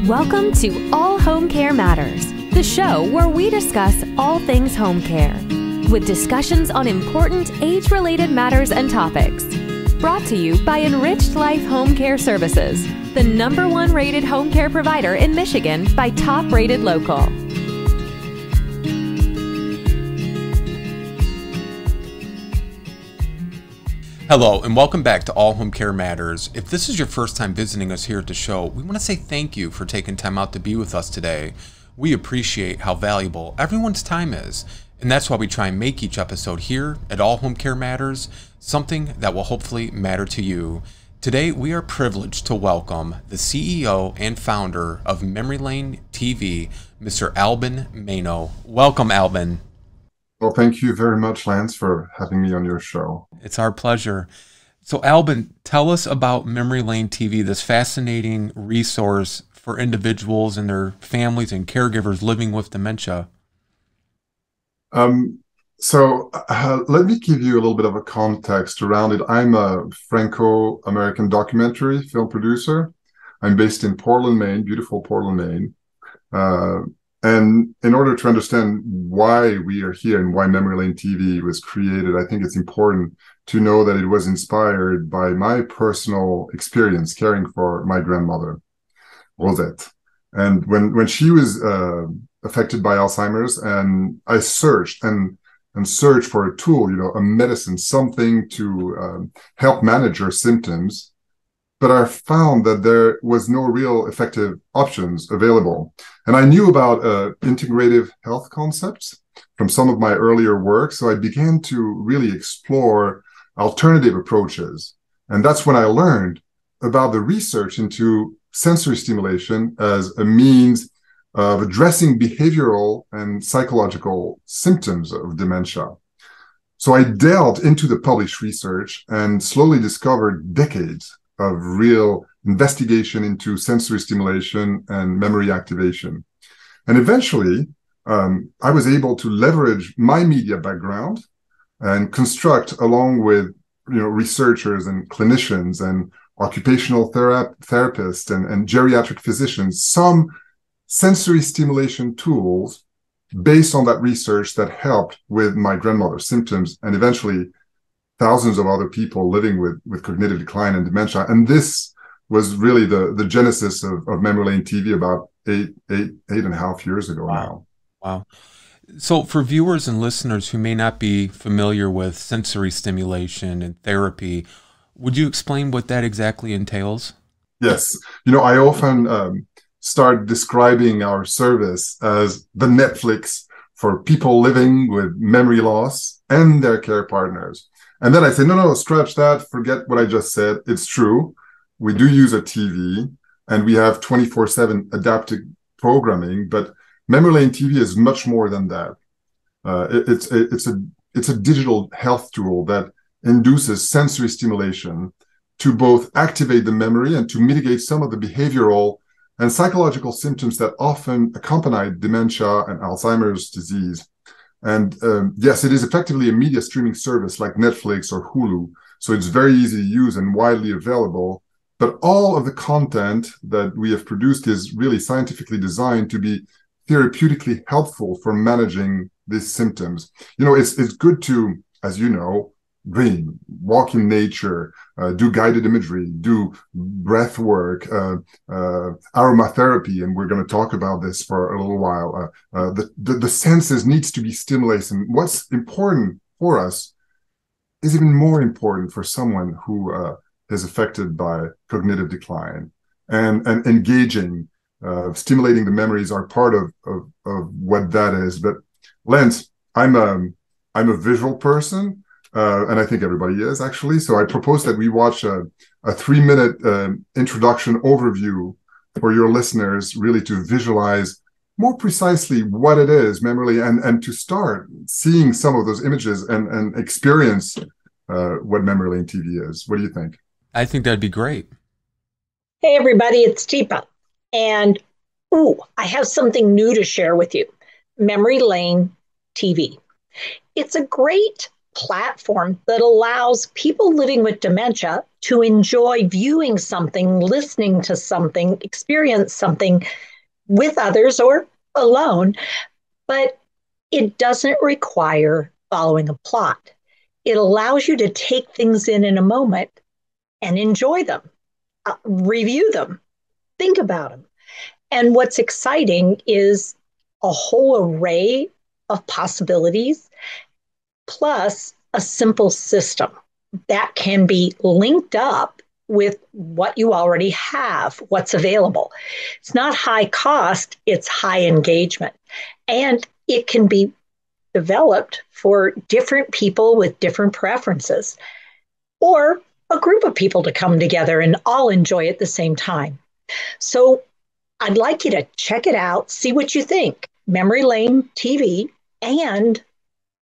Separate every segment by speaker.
Speaker 1: Welcome to All Home Care Matters, the show where we discuss all things home care, with discussions on important age-related matters and topics. Brought to you by Enriched Life Home Care Services, the #1 rated home care provider in Michigan by Top Rated Local.
Speaker 2: Hello, and welcome back to All Home Care Matters. If this is your first time visiting us here at the show, we want to say thank you for taking time out to be with us today. We appreciate how valuable everyone's time is, and that's why we try and make each episode here at All Home Care Matters something that will hopefully matter to you. Today, we are privileged to welcome the CEO and founder of Memory Lane TV, Mr. Alban Maino. Welcome, Alban.
Speaker 3: Well, thank you very much, Lance, for having me on your show.
Speaker 2: It's our pleasure. So, Alban, tell us about Memory Lane TV, this fascinating resource for individuals and their families and caregivers living with dementia.
Speaker 3: Let me give you a little bit of a context around it. I'm a Franco-American documentary film producer. I'm based in Portland, Maine, beautiful Portland, Maine. And in order to understand why we are here and why Memory Lane TV was created, I think it's important to know that it was inspired by my personal experience caring for my grandmother, Rosette. And when she was affected by Alzheimer's, and I searched and searched for a tool, a medicine, something to help manage her symptoms. But I found that there was no real effective options available. And I knew about integrative health concepts from some of my earlier work. So I began to really explore alternative approaches. And that's when I learned about the research into sensory stimulation as a means of addressing behavioral and psychological symptoms of dementia. So I delved into the published research and slowly discovered decades of real investigation into sensory stimulation and memory activation. And eventually, I was able to leverage my media background and construct, along with researchers and clinicians and occupational therapists and geriatric physicians, some sensory stimulation tools based on that research that helped with my grandmother's symptoms and eventually thousands of other people living with cognitive decline and dementia. And this was really the genesis of Memory Lane TV about eight and a half years ago now.
Speaker 2: Wow. So for viewers and listeners who may not be familiar with sensory stimulation and therapy, would you explain what that exactly entails?
Speaker 3: Yes. I often start describing our service as the Netflix for people living with memory loss and their care partners. And then I say, no, scratch that. Forget what I just said. It's true. We do use a TV and we have 24/7 adaptive programming, but Memory Lane TV is much more than that. It's a digital health tool that induces sensory stimulation to both activate the memory and to mitigate some of the behavioral and psychological symptoms that often accompany dementia and Alzheimer's disease. And yes, it is effectively a media streaming service like Netflix or Hulu. So it's very easy to use and widely available. But all of the content that we have produced is really scientifically designed to be therapeutically helpful for managing these symptoms. It's good to, as you know, dream, walk in nature, do guided imagery, do breath work, aromatherapy, and we're going to talk about this for a little while. The senses needs to be stimulated. And what's important for us is even more important for someone who is affected by cognitive decline. And engaging, stimulating the memories are part of what that is. But Lance, I'm a visual person. And I think everybody is actually. So I propose that we watch a 3-minute introduction overview for your listeners, really to visualize more precisely what it is, Memory Lane, and to start seeing some of those images and experience what Memory Lane TV is. What do you think?
Speaker 2: I think that'd be great.
Speaker 4: Hey, everybody, it's Teepa. And, I have something new to share with you. Memory Lane TV. It's a great platform that allows people living with dementia to enjoy viewing something, listening to something, experience something with others or alone, but it doesn't require following a plot. It allows you to take things in a moment and enjoy them, review them, think about them. And what's exciting is a whole array of possibilities, plus a simple system that can be linked up with what you already have, what's available. It's not high cost, it's high engagement. And it can be developed for different people with different preferences, or a group of people to come together and all enjoy at the same time. So I'd like you to check it out, see what you think. Memory Lane TV. And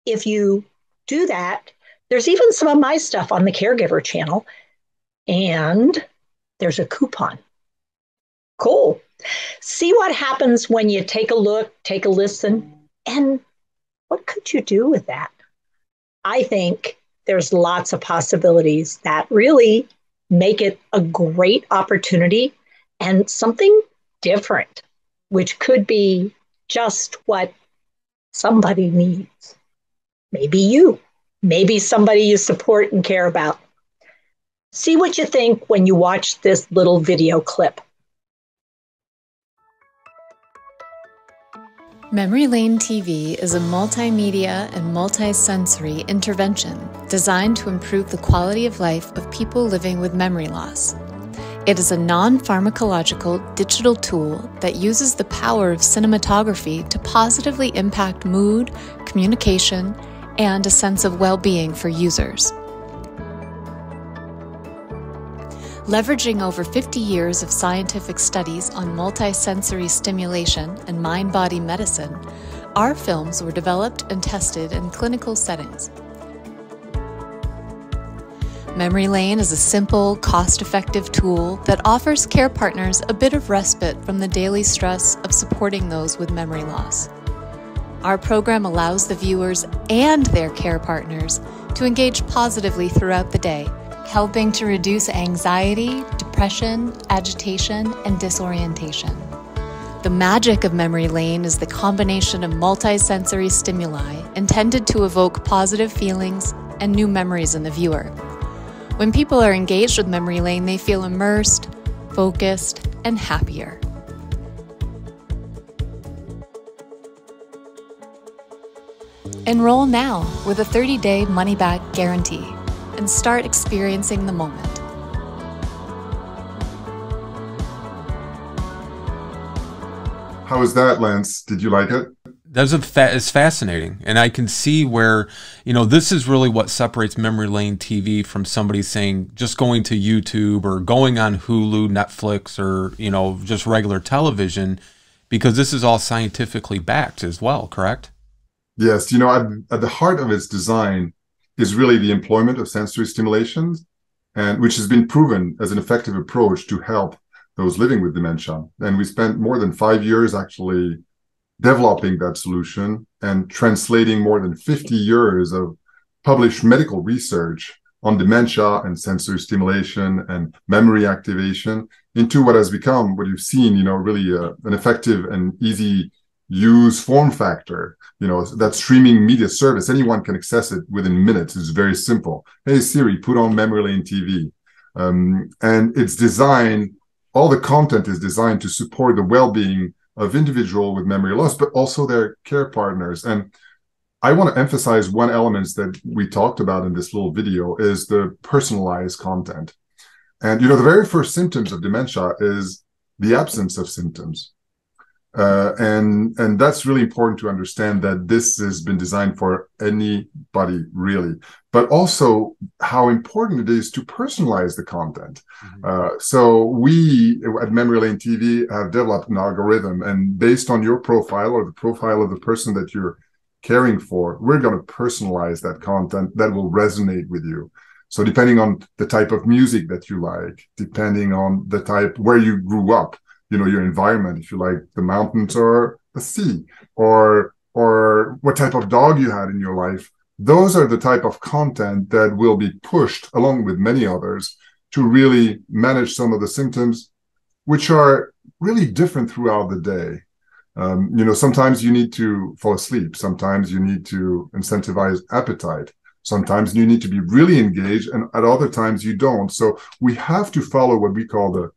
Speaker 4: if you do that, there's even some of my stuff on the Caregiver channel. And there's a coupon. Cool. See what happens when you take a look, take a listen, and what could you do with that? I think there's lots of possibilities that really make it a great opportunity and something different, which could be just what somebody needs. Maybe you, maybe somebody you support and care about. See what you think when you watch this little video clip.
Speaker 5: Memory Lane TV is a multimedia and multisensory intervention designed to improve the quality of life of people living with memory loss. It is a non-pharmacological digital tool that uses the power of cinematography to positively impact mood, communication, and a sense of well-being for users. Leveraging over 50 years of scientific studies on multisensory stimulation and mind-body medicine, our films were developed and tested in clinical settings. Memory Lane is a simple, cost-effective tool that offers care partners a bit of respite from the daily stress of supporting those with memory loss. Our program allows the viewers and their care partners to engage positively throughout the day, helping to reduce anxiety, depression, agitation, and disorientation. The magic of Memory Lane is the combination of multisensory stimuli intended to evoke positive feelings and new memories in the viewer. When people are engaged with Memory Lane, they feel immersed, focused, and happier. Enroll now with a 30-day money-back guarantee and start experiencing the moment.
Speaker 3: How was that, Lance? Did you like it?
Speaker 2: It's fascinating. And I can see where, this is really what separates Memory Lane TV from somebody saying just going to YouTube or going on Hulu, Netflix, or, just regular television, because this is all scientifically backed as well, correct?
Speaker 3: Yes. At the heart of its design is really the employment of sensory stimulations, and which has been proven as an effective approach to help those living with dementia. And we spent more than 5 years actually developing that solution and translating more than 50 years of published medical research on dementia and sensory stimulation and memory activation into what has become, what you've seen, really an effective and easy use form factor. That streaming media service, anyone can access it within minutes. It's very simple. Hey Siri, put on Memory Lane TV. And it's designed, all the content is designed to support the well-being of individuals with memory loss, but also their care partners. And I want to emphasize one element that we talked about in this little video is the personalized content. And, the very first symptoms of dementia is the absence of symptoms. And that's really important to understand, that this has been designed for anybody, really, but also how important it is to personalize the content. So we at Memory Lane TV have developed an algorithm, and based on your profile or the profile of the person that you're caring for, we're going to personalize that content that will resonate with you. So depending on the type of music that you like, depending on the type where you grew up, your environment, if you like the mountains or the sea, or what type of dog you had in your life, those are the type of content that will be pushed along with many others to really manage some of the symptoms, which are really different throughout the day. Sometimes you need to fall asleep. Sometimes you need to incentivize appetite. Sometimes you need to be really engaged, and at other times you don't. So we have to follow what we call the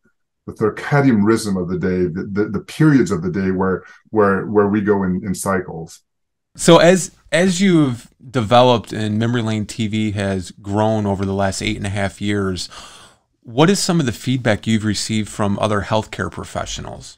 Speaker 3: circadian rhythm of the day, the periods of the day where we go in cycles.
Speaker 2: So as you've developed and Memory Lane TV has grown over the last 8.5 years, what is some of the feedback you've received from other healthcare professionals?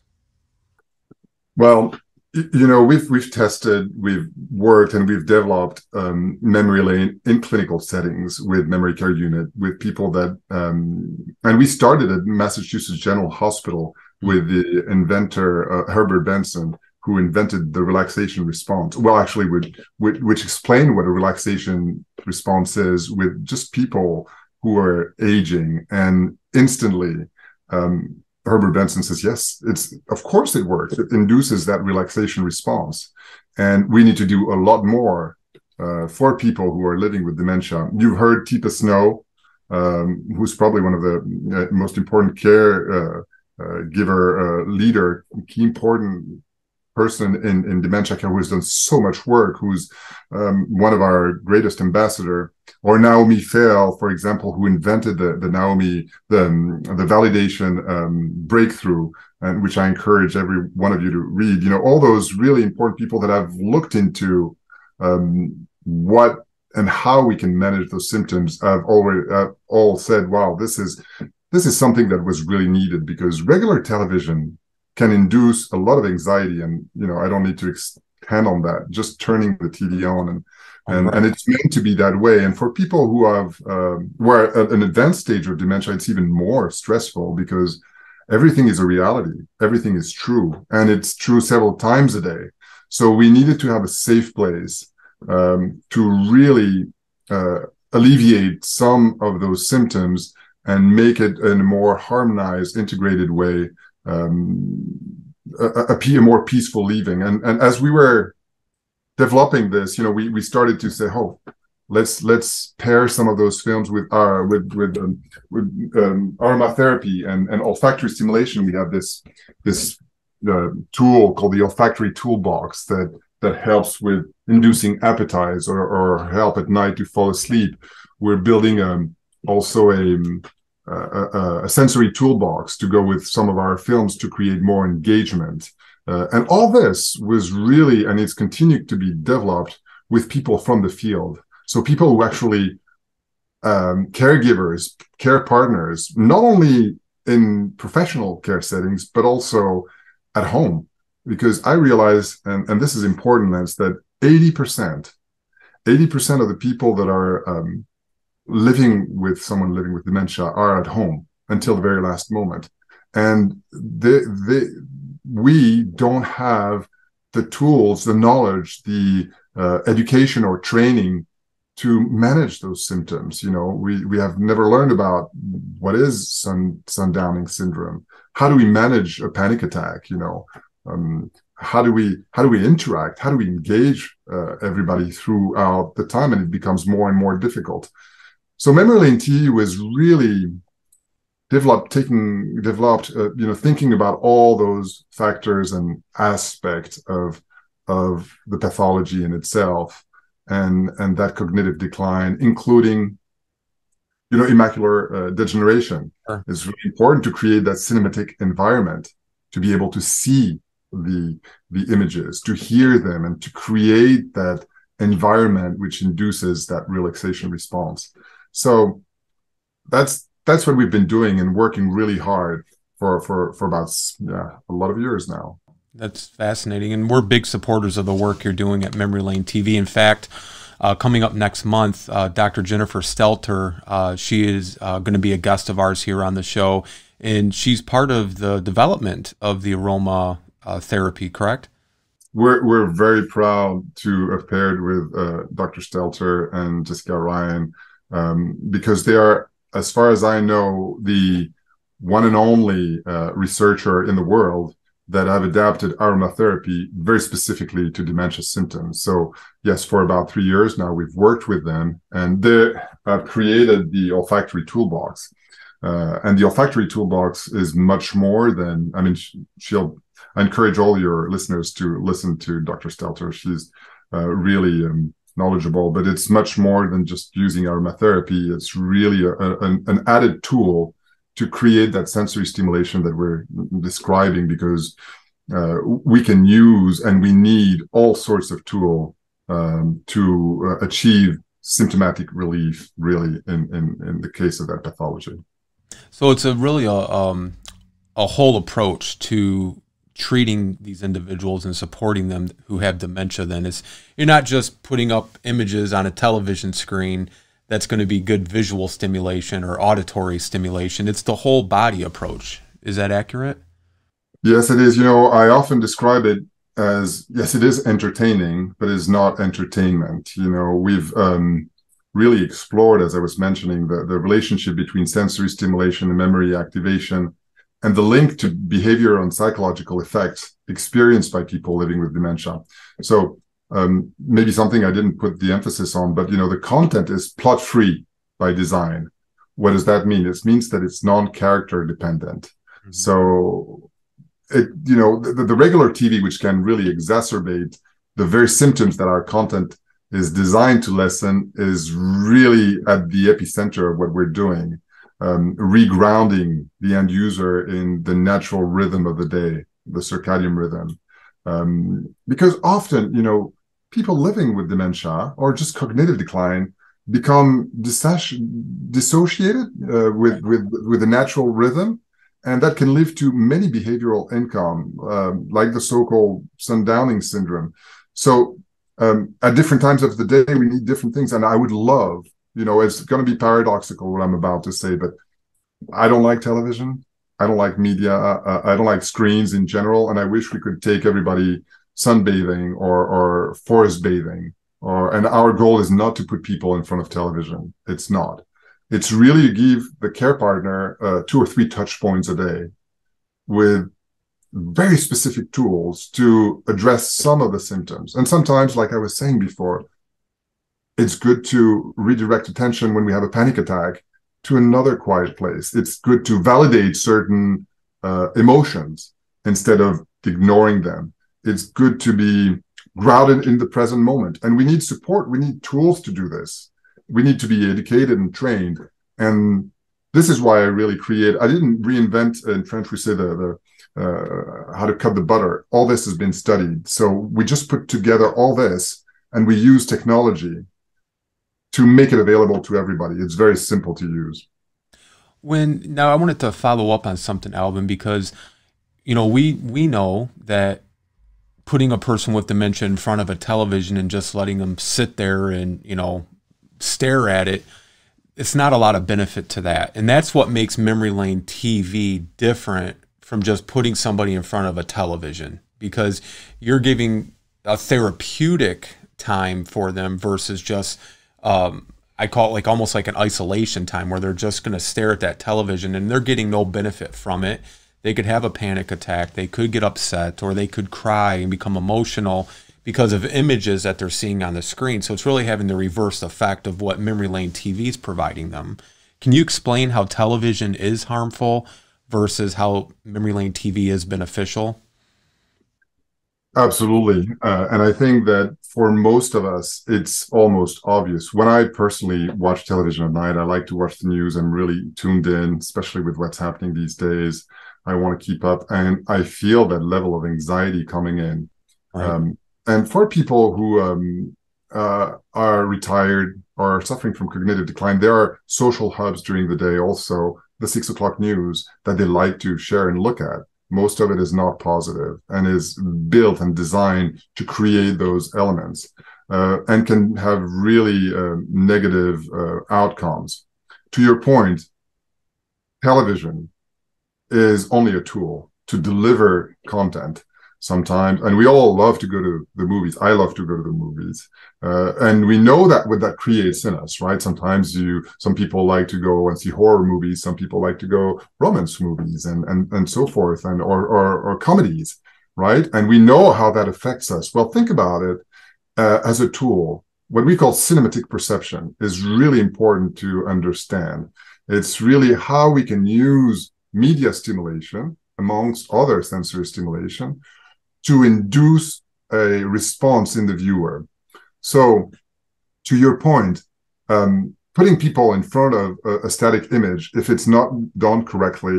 Speaker 3: Well, we've tested, we've worked, and we've developed Memory Lane in clinical settings with memory care unit, with people that, and we started at Massachusetts General Hospital with the inventor Herbert Benson, who invented the relaxation response. Well, actually, which explained what a relaxation response is with just people who are aging, and instantly. Herbert Benson says, yes, of course it works. It induces that relaxation response. And we need to do a lot more for people who are living with dementia. You've heard Teepa Snow, who's probably one of the most important care giver, leader, key important person in dementia care, who has done so much work, who's one of our greatest ambassador, or Naomi Fail, for example, who invented the Naomi, the validation breakthrough, and which I encourage every one of you to read. All those really important people that have looked into what and how we can manage those symptoms have all said, wow, this is something that was really needed, because regular television can induce a lot of anxiety, and I don't need to expand on that. Just turning the TV on, and it's meant to be that way. And for people who have who are at an advanced stage of dementia, it's even more stressful, because everything is a reality, everything is true, and it's true several times a day. So we needed to have a safe place to really alleviate some of those symptoms and make it in a more harmonized, integrated way. A more peaceful living, and as we were developing this, we started to say, oh, let's pair some of those films with aromatherapy and olfactory stimulation. We have this tool called the olfactory toolbox that helps with inducing appetite or help at night to fall asleep. We're building also a sensory toolbox to go with some of our films to create more engagement. And all this was really, and it's continued to be developed with people from the field. So people who actually, caregivers, care partners, not only in professional care settings, but also at home. Because I realize, and this is important, Lance, that 80% of the people that are living with someone living with dementia are at home until the very last moment. And we don't have the tools, the knowledge, the education or training to manage those symptoms. We have never learned about what is sundowning syndrome. How do we manage a panic attack? How do we interact? How do we engage everybody throughout the time? And it becomes more and more difficult. So Memory Lane TV was really thinking about all those factors and aspects of the pathology in itself, and that cognitive decline, including macular degeneration. Sure. It's really important to create that cinematic environment, to be able to see the images, to hear them, and to create that environment which induces that relaxation response. So that's what we've been doing and working really hard for about a lot of years now.
Speaker 2: That's fascinating, and we're big supporters of the work you're doing at Memory Lane TV. In fact, coming up next month, Dr. Jennifer Stelter, she is going to be a guest of ours here on the show, and she's part of the development of the aromatherapy, correct?
Speaker 3: We're very proud to have paired with Dr. Stelter and Jessica Ryan, because they are, as far as I know, the one and only researcher in the world that have adapted aromatherapy very specifically to dementia symptoms. So yes, for about 3 years now, we've worked with them, and they have created the olfactory toolbox. And the olfactory toolbox is much more than, I mean, I encourage all your listeners to listen to Dr. Stelter. She's really knowledgeable, but it's much more than just using aromatherapy. It's really an added tool to create that sensory stimulation that we're describing, because we can use and we need all sorts of tools to achieve symptomatic relief, really, in the case of that pathology.
Speaker 2: So it's a really a whole approach to treating these individuals and supporting them who have dementia. Then you're not just putting up images on a television screen that's going to be good visual stimulation or auditory stimulation. It's the whole body approach. Is that accurate?
Speaker 3: Yes, it is. I often describe it as, yes, it is entertaining, but it's not entertainment. We've really explored, as I was mentioning, the relationship between sensory stimulation and memory activation, and the link to behavioral and psychological effects experienced by people living with dementia. So maybe something I didn't put the emphasis on, but the content is plot-free by design. What does that mean? It means that it's non-character dependent. Mm-hmm. So the regular TV, which can really exacerbate the very symptoms that our content is designed to lessen, is really at the epicenter of what we're doing, regrounding the end user in the natural rhythm of the day, the circadian rhythm. Because often, people living with dementia or just cognitive decline become dissociated with the natural rhythm, and that can lead to many behavioral income, like the so-called sundowning syndrome. So at different times of the day, we need different things. And I would love, it's going to be paradoxical what I'm about to say, but I don't like television. I don't like media. I don't like screens in general. And I wish we could take everybody sunbathing or forest bathing. And our goal is not to put people in front of television. It's not. It's really to give the care partner 2 or 3 touch points a day with very specific tools to address some of the symptoms. And sometimes, like I was saying before, it's good to redirect attention when we have a panic attack to another quiet place. It's good to validate certain emotions instead of ignoring them. It's good to be grounded in the present moment. And we need support. We need tools to do this. We need to be educated and trained. And this is why I really I didn't reinvent, in French we say how to cut the butter. All this has been studied. So we just put together all this and we use technology to make it available to everybody. It's very simple to use.
Speaker 2: Now I wanted to follow up on something, Alban, because, we know that putting a person with dementia in front of a television and just letting them sit there and, stare at it, it's not a lot of benefit to that. And that's what makes memory lane TV different from just putting somebody in front of a television, because you're giving a therapeutic time for them versus just, I call it like almost like an isolation time where they're just going to stare at that television and they're getting no benefit from it. They could have a panic attack, they could get upset, or they could cry and become emotional because of images that they're seeing on the screen. So it's really having the reverse effect of what memory lane TV is providing them. Can you explain how television is harmful versus how memory lane TV is beneficial?
Speaker 3: Absolutely. And I think that for most of us, it's almost obvious. When I personally watch television at night, I like to watch the news. I'm really tuned in, especially with what's happening these days. I want to keep up. And I feel that level of anxiety coming in. Right. And for people who are retired or are suffering from cognitive decline, there are social hubs during the day, also the 6 o'clock news, that they like to share and look at. Most of it is not positive and is built and designed to create those elements and can have really negative outcomes. To your point, television is only a tool to deliver content. sometimes, and we all love to go to the movies. I love to go to the movies. And we know that what that creates in us, right? Sometimes some people like to go and see horror movies. Some people like to go romance movies and so forth, and or comedies, right? And we know how that affects us. Well, think about it as a tool. What we call cinematic perception is really important to understand. It's really how we can use media stimulation, amongst other sensory stimulation, to induce a response in the viewer. So, to your point, putting people in front of a static image, if it's not done correctly,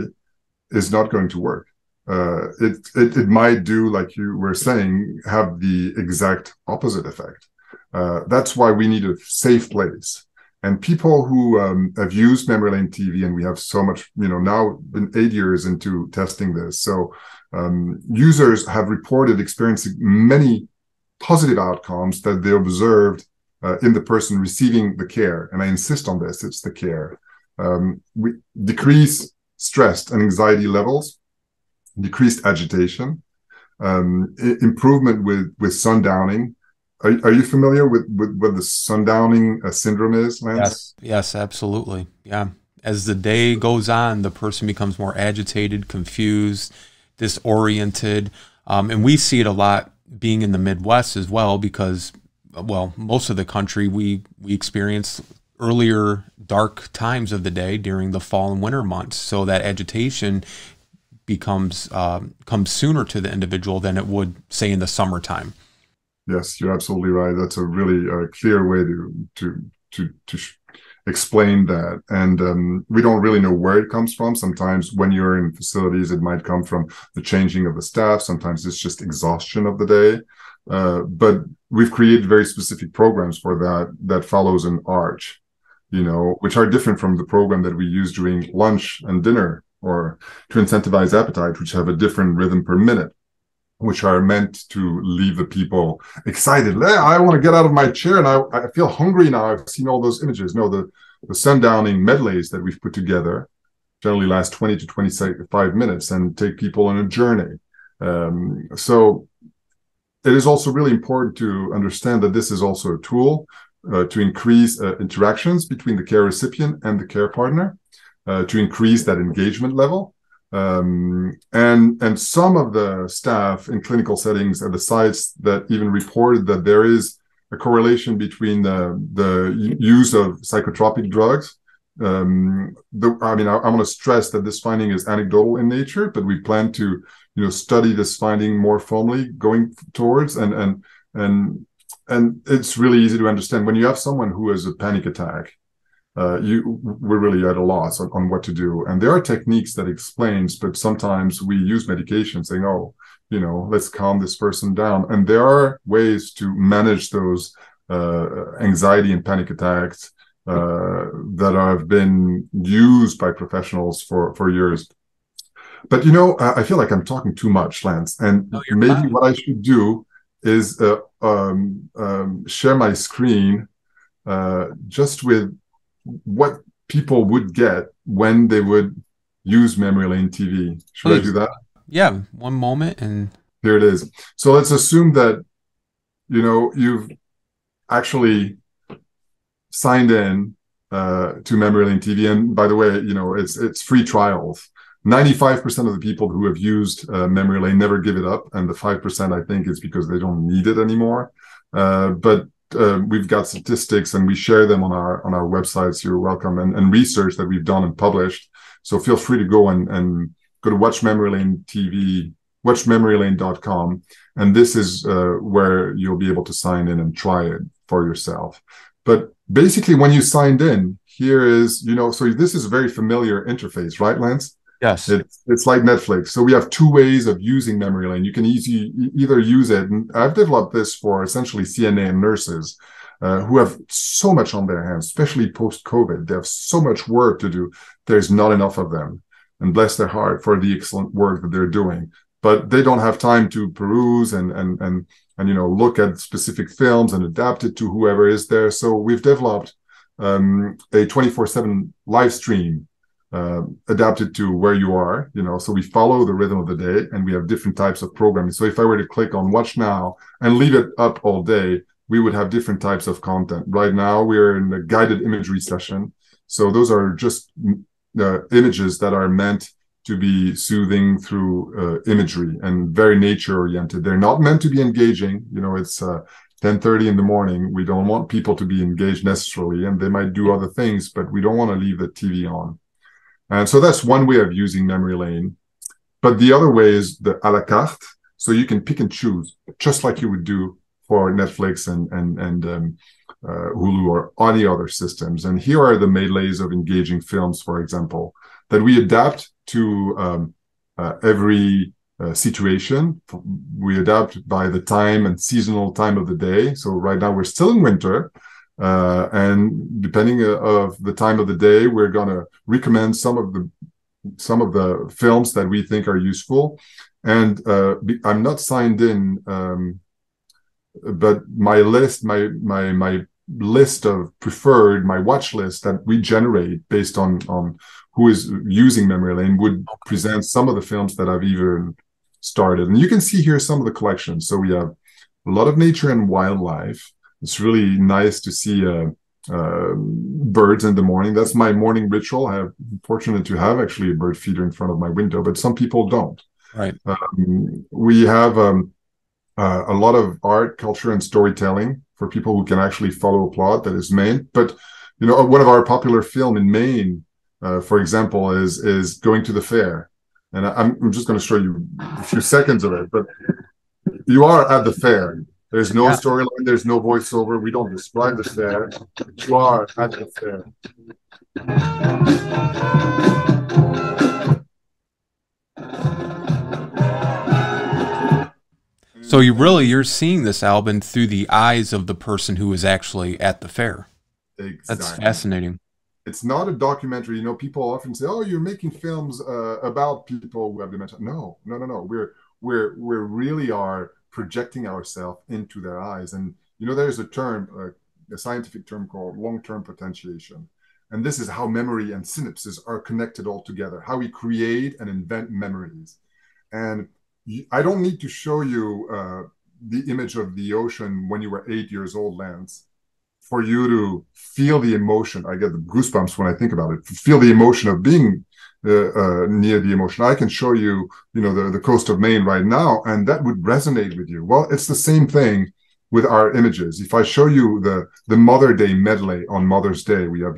Speaker 3: is not going to work. It might do, like you were saying, have the exact opposite effect. That's why we need a safe place. And people who have used memory lane TV, and we have so much, now been 8 years into testing this. So users have reported experiencing many positive outcomes that they observed in the person receiving the care. And I insist on this, it's the care. We decrease stress and anxiety levels, decreased agitation, improvement with sundowning. Are you familiar with what the sundowning syndrome is, Lance?
Speaker 2: Yes, absolutely. Yeah. As the day goes on, the person becomes more agitated, confused, disoriented. And we see it a lot being in the Midwest as well, because, well, most of the country, we experience earlier dark times of the day during the fall and winter months. So that agitation comes sooner to the individual than it would, say, in the summertime.
Speaker 3: Yes, you're absolutely right. That's a really clear way to explain that. And we don't really know where it comes from. Sometimes when you're in facilities, it might come from the changing of the staff. Sometimes it's just exhaustion of the day. But we've created very specific programs for that follows an arch, which are different from the program that we use during lunch and dinner, or to incentivize appetite, which have a different rhythm per minute, which are meant to leave the people excited. I want to get out of my chair and I feel hungry now. I've seen all those images. No, the sundowning medleys that we've put together generally last 20 to 25 minutes and take people on a journey. So it is also really important to understand that this is also a tool to increase interactions between the care recipient and the care partner, to increase that engagement level. And some of the staff in clinical settings at the sites that even reported that there is a correlation between the use of psychotropic drugs. I want to stress that this finding is anecdotal in nature, but we plan to, study this finding more formally going towards, and it's really easy to understand when you have someone who has a panic attack. We're really at a loss on what to do. And there are techniques that explains, but sometimes we use medication saying, let's calm this person down. And there are ways to manage those anxiety and panic attacks that have been used by professionals for years. But, I feel like I'm talking too much, Lance. And maybe fine. What I should do is share my screen just with what people would get when they would use memory lane TV. Should Please. I do that?
Speaker 2: Yeah, one moment and
Speaker 3: here it is. So let's assume that you've actually signed in to memory lane TV, and by the way, it's free trials. 95% of the people who have used memory lane never give it up, and the 5% I think is because they don't need it anymore. But we've got statistics and we share them on our websites. You're welcome, and research that we've done and published. So feel free to go and go to Watch Memory Lane TV, watchmemorylane.com. And this is where you'll be able to sign in and try it for yourself. But basically when you signed in, here is, so this is a very familiar interface, right, Lance?
Speaker 2: Yes.
Speaker 3: It's like Netflix. So we have two ways of using memory lane. You can either use it, and I've developed this for essentially CNA and nurses who have so much on their hands, especially post-COVID. They have so much work to do. There's not enough of them. And bless their heart for the excellent work that they're doing. But they don't have time to peruse and look at specific films and adapt it to whoever is there. So we've developed a 24/7 live stream adapted to where you are, so we follow the rhythm of the day, and we have different types of programming. So if I were to click on watch now and leave it up all day, we would have different types of content. Right now, we're in a guided imagery session. So those are just images that are meant to be soothing through imagery and very nature oriented. They're not meant to be engaging. It's 10:30 in the morning. We don't want people to be engaged necessarily, and they might do other things, but we don't want to leave the TV on. And so that's one way of using memory lane. But the other way is the a la carte. So you can pick and choose, just like you would do for Netflix and Hulu or any other systems. And here are the medleys of engaging films, for example, that we adapt to every situation. We adapt by the time and seasonal time of the day. So right now we're still in winter. And depending of the time of the day, we're going to recommend some of the films that we think are useful. And I'm not signed in, but my list of preferred, my watch list that we generate based on who is using memory lane would present some of the films that I've even started. And you can see here some of the collections. So we have a lot of nature and wildlife. It's really nice to see birds in the morning. That's my morning ritual. I'm fortunate to have actually a bird feeder in front of my window, but some people don't.
Speaker 2: Right.
Speaker 3: We have a lot of art, culture, and storytelling for people who can actually follow a plot that is Maine. But one of our popular film in Maine, for example, is Going to the Fair, and I'm just going to show you a few seconds of it. But you are at the fair. There's no storyline. There's no voiceover. We don't describe the fair. You are at the fair.
Speaker 2: So you're seeing this, Alban, through the eyes of the person who is actually at the fair.
Speaker 3: Exactly.
Speaker 2: That's fascinating.
Speaker 3: It's not a documentary. People often say, "Oh, you're making films about people who have dementia." No. We're really are projecting ourselves into their eyes. And there's a term, a scientific term called long-term potentiation. And this is how memory and synapses are connected all together, how we create and invent memories. And I don't need to show you the image of the ocean when you were 8 years old, Lance, for you to feel the emotion. I get the goosebumps when I think about it. Feel the emotion of being near the emotion. I can show you, the coast of Maine right now, and that would resonate with you. Well, it's the same thing with our images. If I show you the Mother Day medley on Mother's Day, we have,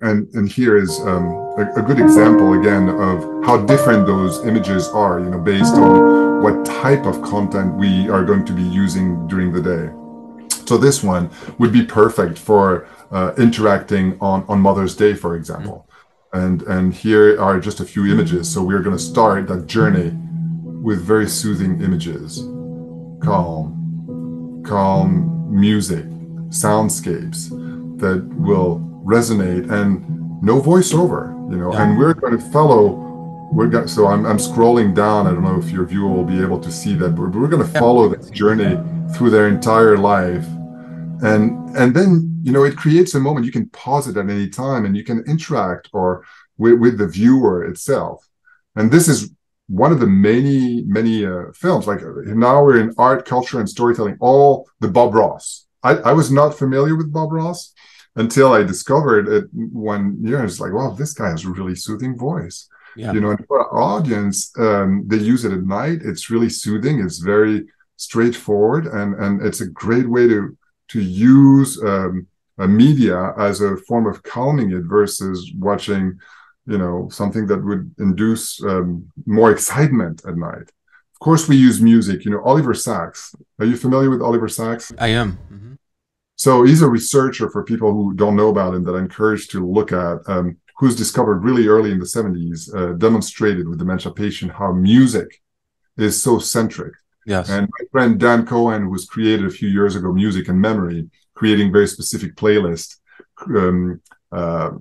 Speaker 3: and here is a good example again of how different those images are, based on what type of content we are going to be using during the day. So this one would be perfect for interacting on Mother's Day, for example. And here are just a few images. So we're going to start that journey with very soothing images. Calm music, soundscapes that will resonate, and no voiceover, and we're going to follow. So I'm scrolling down. I don't know if your viewer will be able to see that, but we're going to follow that journey through their entire life. And then, it creates a moment. You can pause it at any time, and you can interact with the viewer itself. And this is one of the many films. Like now we're in art, culture, and storytelling. All the Bob Ross. I was not familiar with Bob Ross until I discovered it one year. It's like, wow, this guy has a really soothing voice.
Speaker 2: Yeah.
Speaker 3: And for our audience, they use it at night. It's really soothing. It's very straightforward, and it's a great way to use a media as a form of calming it versus watching, something that would induce more excitement at night. Of course, we use music. Oliver Sacks. Are you familiar with Oliver Sacks?
Speaker 2: I am. Mm-hmm.
Speaker 3: So he's a researcher, for people who don't know about him, that I encourage to look at, who's discovered really early in the 70s, demonstrated with dementia patient how music is so centric.
Speaker 2: Yes.
Speaker 3: And my friend Dan Cohen, who was created a few years ago, Music and Memory, creating very specific playlists,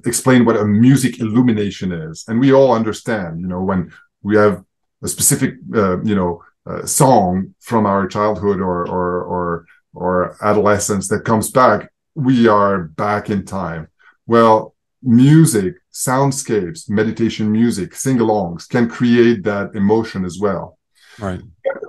Speaker 3: explain what a music illumination is. And we all understand, when we have a specific, song from our childhood or adolescence that comes back, we are back in time. Well, music soundscapes, meditation music, sing-alongs can create that emotion as well.
Speaker 2: Right.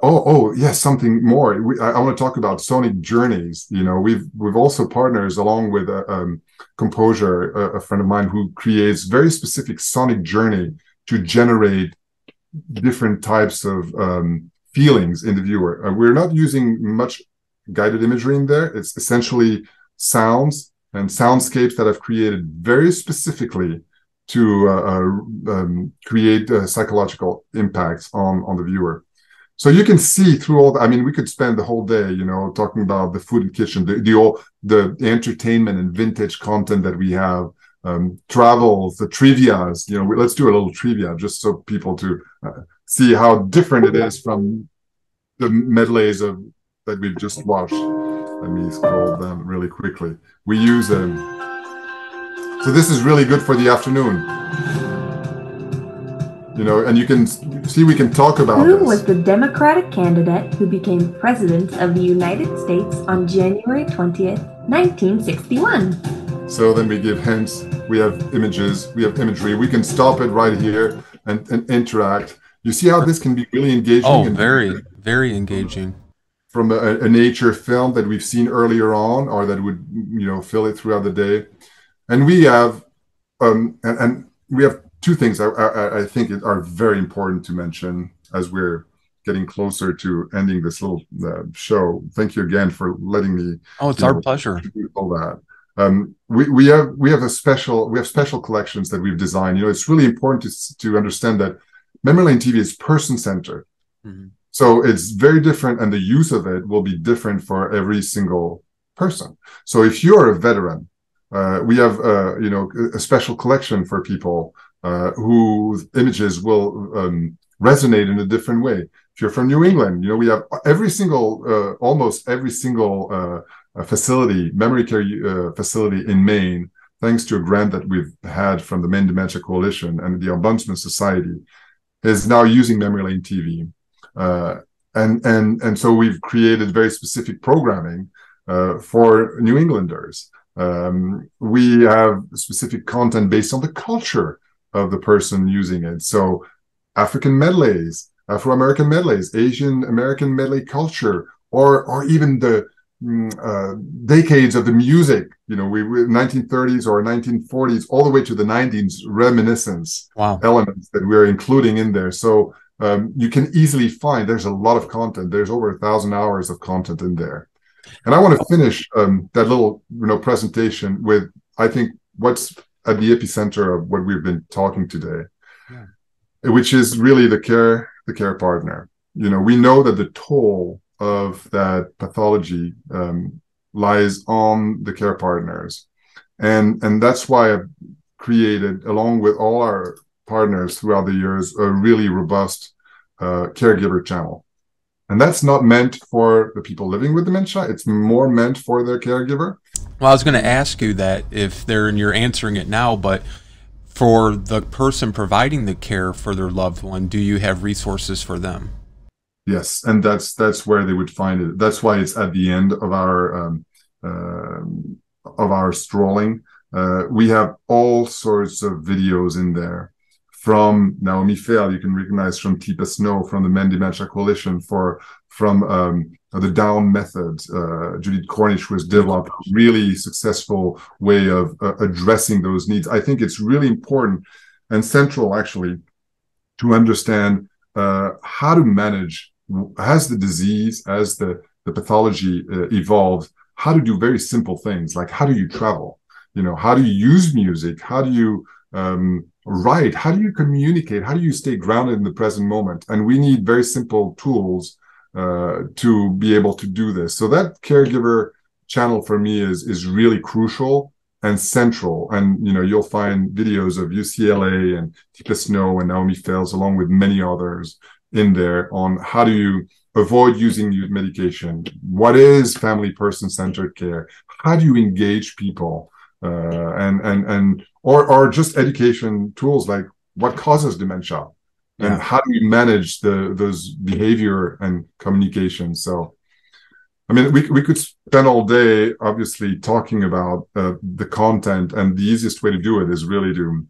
Speaker 3: Oh, yes, something more. I want to talk about sonic journeys. We've also partners along with a composer, a friend of mine, who creates very specific sonic journey to generate different types of feelings in the viewer. We're not using much guided imagery in there. It's essentially sounds and soundscapes that I've created very specifically to create psychological impacts on the viewer. So you can see through all I mean, we could spend the whole day, talking about the food and kitchen, the entertainment and vintage content that we have, travels, the trivias. Let's do a little trivia just so people to see how different it is from the medleys that we've just watched. Let me scroll down really quickly. We use so this is really good for the afternoon. And you can see we can talk about
Speaker 6: Who
Speaker 3: this.
Speaker 6: was the Democratic candidate who became President of the United States on January 20th, 1961?
Speaker 3: So then we give hints, we have images, we have imagery. We can stop it right here and interact. You see how this can be really engaging?
Speaker 2: Oh, very, very engaging.
Speaker 3: From a nature film that we've seen earlier on, or that would, fill it throughout the day. And we have, and we have two things I think are very important to mention as we're getting closer to ending this little show. Thank you again for letting me.
Speaker 2: Oh, it's our pleasure.
Speaker 3: All that. We have special collections that we've designed. It's really important to understand that memory lane TV is person-centered. Mm-hmm. So it's very different, and the use of it will be different for every single person. So if you're a veteran, we have a special collection for people whose images will resonate in a different way. If you're from New England, we have almost every single facility, memory care facility in Maine, thanks to a grant that we've had from the Maine Dementia Coalition and the Ombudsman Society, is now using memory lane TV. And so we've created very specific programming for New Englanders. We have specific content based on the culture of the person using it. So African medleys, Afro-American medleys, Asian American medley culture, or even the decades of the music, we 1930s or 1940s, all the way to the 90s reminiscence elements that we're including in there. So you can easily find there's a lot of content. There's over 1,000 hours of content in there. And I want to finish that little presentation with, I think, what's at the epicenter of what we've been talking today, which is really the care partner. We know that the toll of that pathology lies on the care partners. And that's why I've created, along with all our partners throughout the years, a really robust caregiver channel. And that's not meant for the people living with dementia. It's more meant for their caregiver.
Speaker 2: Well, I was going to ask you that if you're answering it now, but for the person providing the care for their loved one, do you have resources for them?
Speaker 3: Yes, and that's where they would find it. That's why it's at the end of our strolling. We have all sorts of videos in there. From Naomi Fail, you can recognize from Tipa Snow, from the Men Dementia Coalition, from the Down method. Judith Cornish was developed a really successful way of addressing those needs. I think it's really important and central, actually, to understand how to manage, as the disease, as the pathology evolves, how to do very simple things, like how do you travel? How do you use music? How do you write? How do you communicate? How do you stay grounded in the present moment? And we need very simple tools to be able to do this. So that caregiver channel for me is really crucial and central. And you'll find videos of UCLA and Tipa Snow and Naomi Fails, along with many others in there, on how do you avoid using medication? What is family person-centered care? How do you engage people? Or just education tools like what causes dementia, and how do you manage those behavior and communication. So, I mean, we could spend all day, obviously, talking about the content, and the easiest way to do it is really to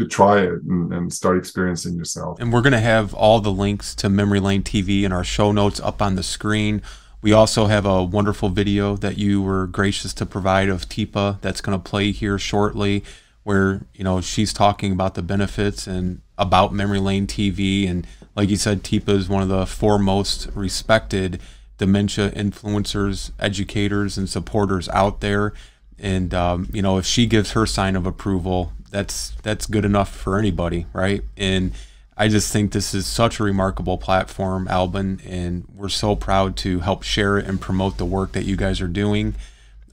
Speaker 3: try it and start experiencing yourself.
Speaker 2: And we're going to have all the links to Memory Lane TV in our show notes up on the screen. We also have a wonderful video that you were gracious to provide of Teepa that's going to play here shortly, where, you know, she's talking about the benefits and about Memory Lane TV. And like you said, Teepa is one of the foremost respected dementia influencers, educators, and supporters out there. And you know, if she gives her sign of approval, that's good enough for anybody, right? And I just think this is such a remarkable platform, Alban, and we're so proud to help share it and promote the work that you guys are doing.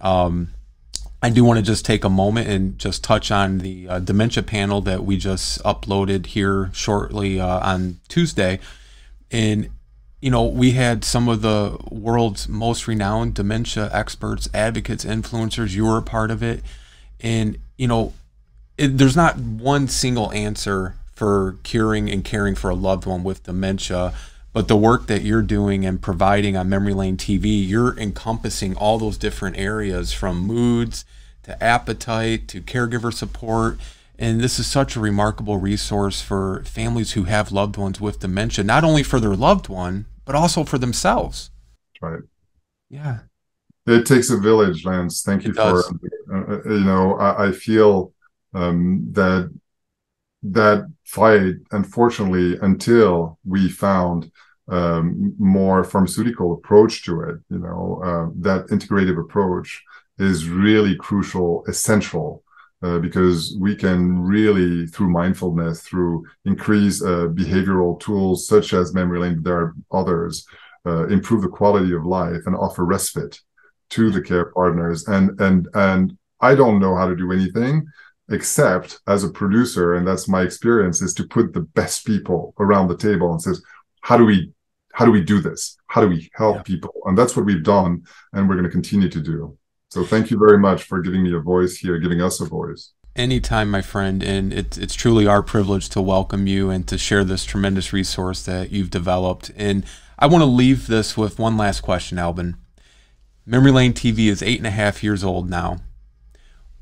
Speaker 2: I do want to just take a moment and just touch on the dementia panel that we just uploaded here shortly on Tuesday. And, you know, we had some of the world's most renowned dementia experts, advocates, influencers. You were a part of it. And, you know, there's not one single answer for curing and caring for a loved one with dementia, but the work that you're doing and providing on Memory Lane TV, you're encompassing all those different areas, from moods to appetite to caregiver support. And this is such a remarkable resource for families who have loved ones with dementia, not only for their loved one, but also for themselves.
Speaker 3: Right.
Speaker 2: Yeah.
Speaker 3: It takes a village, Lance. Thank you for, you know, I feel that fight, unfortunately, until we found more pharmaceutical approach to it, you know, that integrative approach is really crucial, essential, because we can really, through mindfulness, through increased behavioral tools such as Memory Lane, there are others, improve the quality of life and offer respite to the care partners. And I don't know how to do anything except as a producer, and that's my experience, is to put the best people around the table and says, how do we do this? How do we help people? And that's what we've done, and we're going to continue to do. So thank you very much for giving me a voice here, giving us a voice.
Speaker 2: Anytime, my friend, and it's truly our privilege to welcome you and to share this tremendous resource that you've developed. And I want to leave this with one last question, Alban. Memory Lane TV is 8.5 years old now.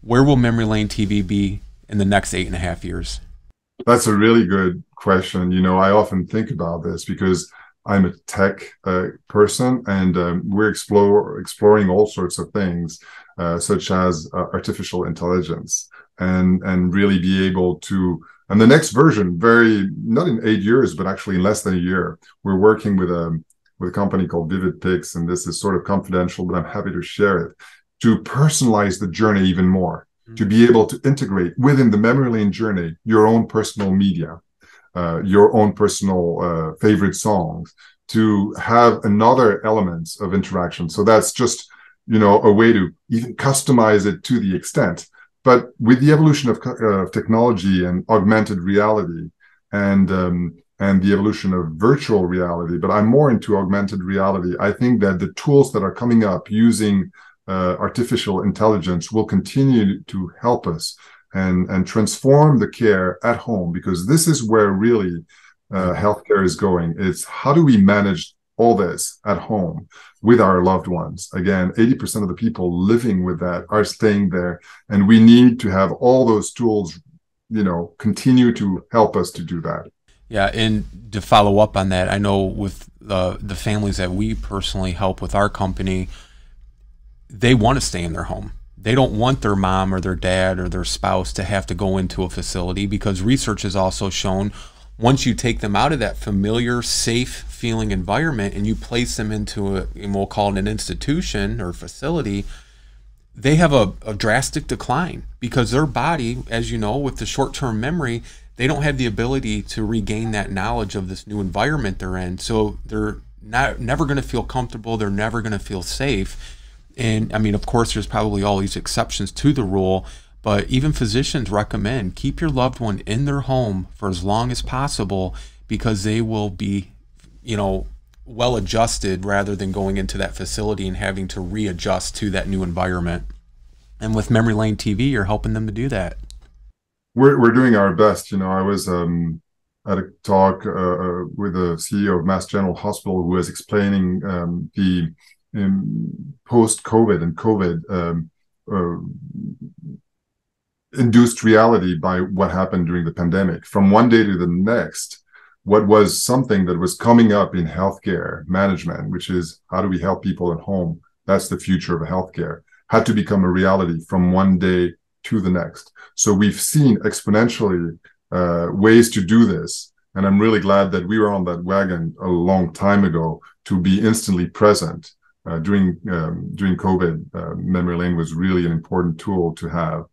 Speaker 2: Where will Memory Lane TV be in the next 8.5 years?
Speaker 3: That's a really good question. You know, I often think about this because I'm a tech person, and we're exploring all sorts of things, such as artificial intelligence, and really be able to. And the next version, not in 8 years, but actually in less than a year, we're working with a company called Vivid Pics, and this is sort of confidential, but I'm happy to share it, to personalize the journey even more, to be able to integrate within the Memory Lane journey your own personal media, your own personal favorite songs, to have another elements of interaction. So that's just, you know, a way to even customize it to the extent. But with the evolution of technology and augmented reality and the evolution of virtual reality, but I'm more into augmented reality, I think that the tools that are coming up using artificial intelligence will continue to help us and transform the care at home, because this is where really healthcare is going. It's how do we manage all this at home with our loved ones? Again, 80% of the people living with that are staying there, and we need to have all those tools, you know, continue to help us to do that.
Speaker 2: Yeah, and to follow up on that, I know with the families that we personally help with our company, they want to stay in their home. They don't want their mom or their dad or their spouse to have to go into a facility, because research has also shown once you take them out of that familiar, safe feeling environment and you place them into and we'll call it an institution or facility, they have a drastic decline, because their body, as you know, with the short-term memory, they don't have the ability to regain that knowledge of this new environment they're in. So they're never going to feel comfortable. They're never going to feel safe. And I mean, of course, there's probably all these exceptions to the rule, but even physicians recommend keep your loved one in their home for as long as possible, because they will be, you know, well adjusted rather than going into that facility and having to readjust to that new environment. And with Memory Lane TV, you're helping them to do that.
Speaker 3: We're doing our best. You know, I was at a talk with the CEO of Mass General Hospital, who was explaining the post-COVID and COVID induced reality by what happened during the pandemic. From one day to the next, what was something that was coming up in healthcare management, which is how do we help people at home? That's the future of healthcare, had to become a reality from one day to the next. So we've seen exponentially ways to do this. And I'm really glad that we were on that wagon a long time ago to be instantly present. During COVID, memory lane was really an important tool to have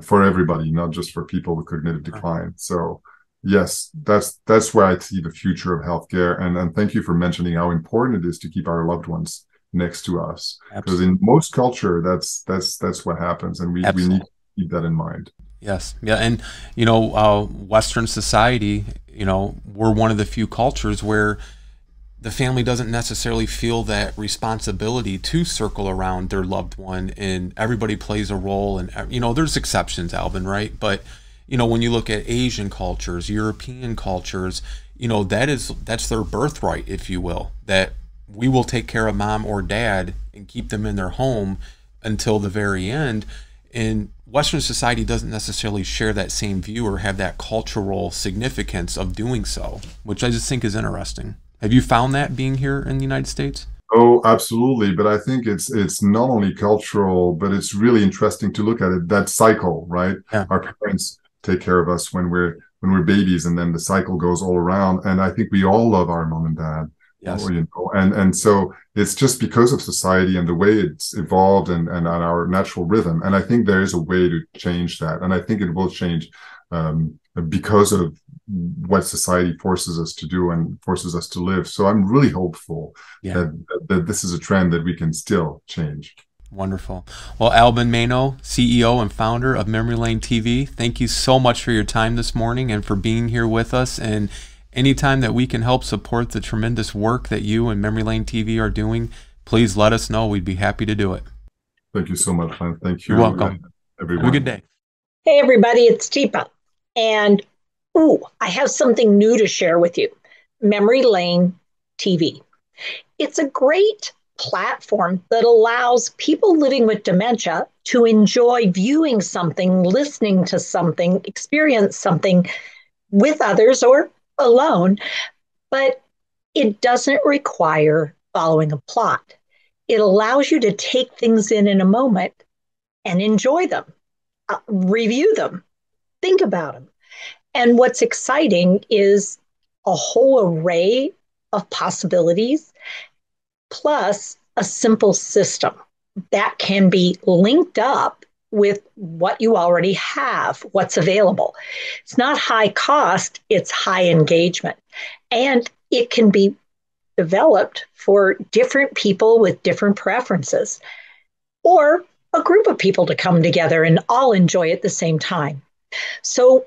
Speaker 3: for everybody, not just for people with cognitive decline. So yes, that's where I see the future of healthcare. And thank you for mentioning how important it is to keep our loved ones next to us. Because in most culture, that's what happens. And we need to keep that in mind.
Speaker 2: Yes. Yeah. And, Western society, we're one of the few cultures where the family doesn't necessarily feel that responsibility to circle around their loved one, and everybody plays a role. And, there's exceptions, Alban, right? But, when you look at Asian cultures, European cultures, that's their birthright, if you will, that we will take care of mom or dad and keep them in their home until the very end. And Western society doesn't necessarily share that same view or have that cultural significance of doing so, which I just think is interesting. Have you found that being here in the United States?
Speaker 3: Oh, absolutely. But I think it's not only cultural, but it's really interesting to look at it, that cycle, right? Yeah. Our parents take care of us when we're babies, and then the cycle goes all around. And I think we all love our mom and dad. Yes. And so it's just because of society and the way it's evolved and our natural rhythm. And I think there is a way to change that. And I think it will change because of what society forces us to do and forces us to live. So I'm really hopeful that this is a trend that we can still change.
Speaker 2: Wonderful. Well, Alban Maino, CEO and founder of Memory Lane TV, thank you so much for your time this morning and for being here with us. And anytime that we can help support the tremendous work that you and Memory Lane TV are doing, please let us know. We'd be happy to do it.
Speaker 3: Thank you so much, Glenn. Thank you.
Speaker 2: You're welcome.
Speaker 3: Everyone.
Speaker 2: Have a good day.
Speaker 4: Hey, everybody, it's Teepa. And, I have something new to share with you. Memory Lane TV. It's a great platform that allows people living with dementia to enjoy viewing something, listening to something, experience something with others or alone, but it doesn't require following a plot. It allows you to take things in a moment and enjoy them, review them, think about them. And what's exciting is a whole array of possibilities, plus a simple system that can be linked up with what you already have, what's available. It's not high cost, it's high engagement. And it can be developed for different people with different preferences, or a group of people to come together and all enjoy at the same time. So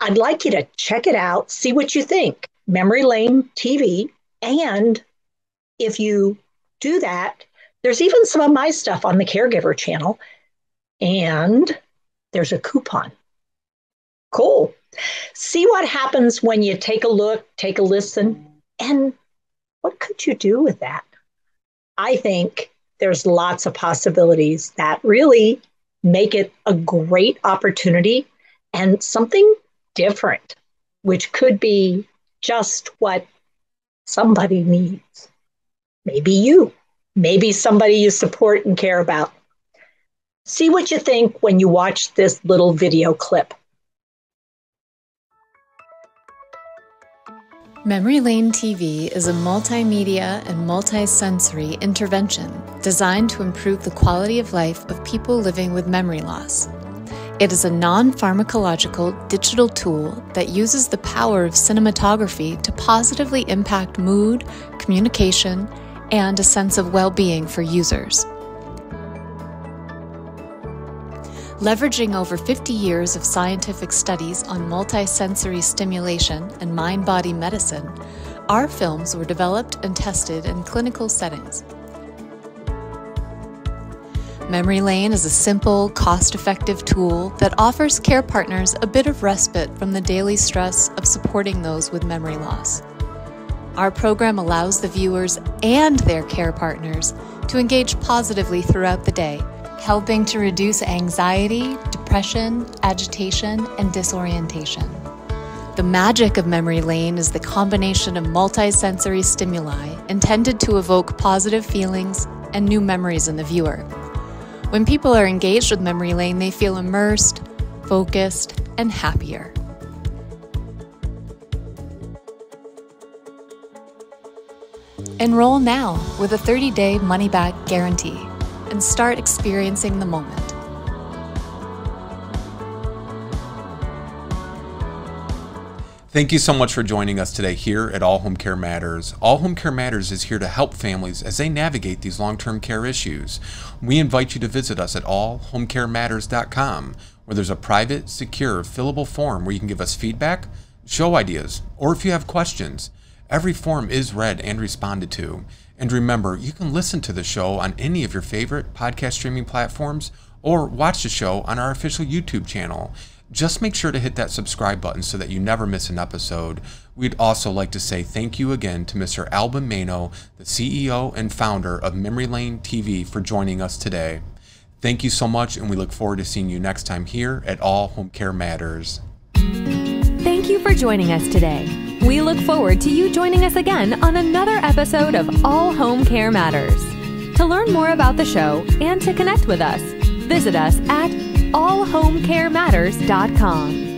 Speaker 4: I'd like you to check it out, see what you think. Memory Lane TV. And if you do that, there's even some of my stuff on the Caregiver channel. And there's a coupon. Cool. See what happens when you take a look, take a listen, and what could you do with that? I think there's lots of possibilities that really make it a great opportunity and something different, which could be just what somebody needs. Maybe you, maybe somebody you support and care about. See what you think when you watch this little video clip.
Speaker 5: Memory Lane TV is a multimedia and multi-sensory intervention designed to improve the quality of life of people living with memory loss. It is a non-pharmacological digital tool that uses the power of cinematography to positively impact mood, communication, and a sense of well-being for users. Leveraging over 50 years of scientific studies on multisensory stimulation and mind-body medicine, our films were developed and tested in clinical settings. Memory Lane is a simple, cost-effective tool that offers care partners a bit of respite from the daily stress of supporting those with memory loss. Our program allows the viewers and their care partners to engage positively throughout the day, helping to reduce anxiety, depression, depression, agitation, and disorientation. The magic of memory lane is the combination of multisensory stimuli intended to evoke positive feelings and new memories in the viewer. When people are engaged with memory lane, they feel immersed, focused, and happier. Enroll now with a 30-day money-back guarantee and start experiencing the moment.
Speaker 2: Thank you so much for joining us today here at All Home Care Matters. All Home Care Matters is here to help families as they navigate these long-term care issues. We invite you to visit us at allhomecarematters.com, where there's a private, secure, fillable form where you can give us feedback, show ideas, or if you have questions. Every form is read and responded to. And remember, you can listen to the show on any of your favorite podcast streaming platforms or watch the show on our official YouTube channel. Just make sure to hit that subscribe button so that you never miss an episode. We'd also like to say thank you again to Mr. Alban Maino, the CEO and founder of Memory Lane TV, for joining us today. Thank you so much, and we look forward to seeing you next time here at All Home Care Matters.
Speaker 1: Thank you for joining us today. We look forward to you joining us again on another episode of All Home Care Matters. To learn more about the show and to connect with us, visit us at allhomecarematters.com.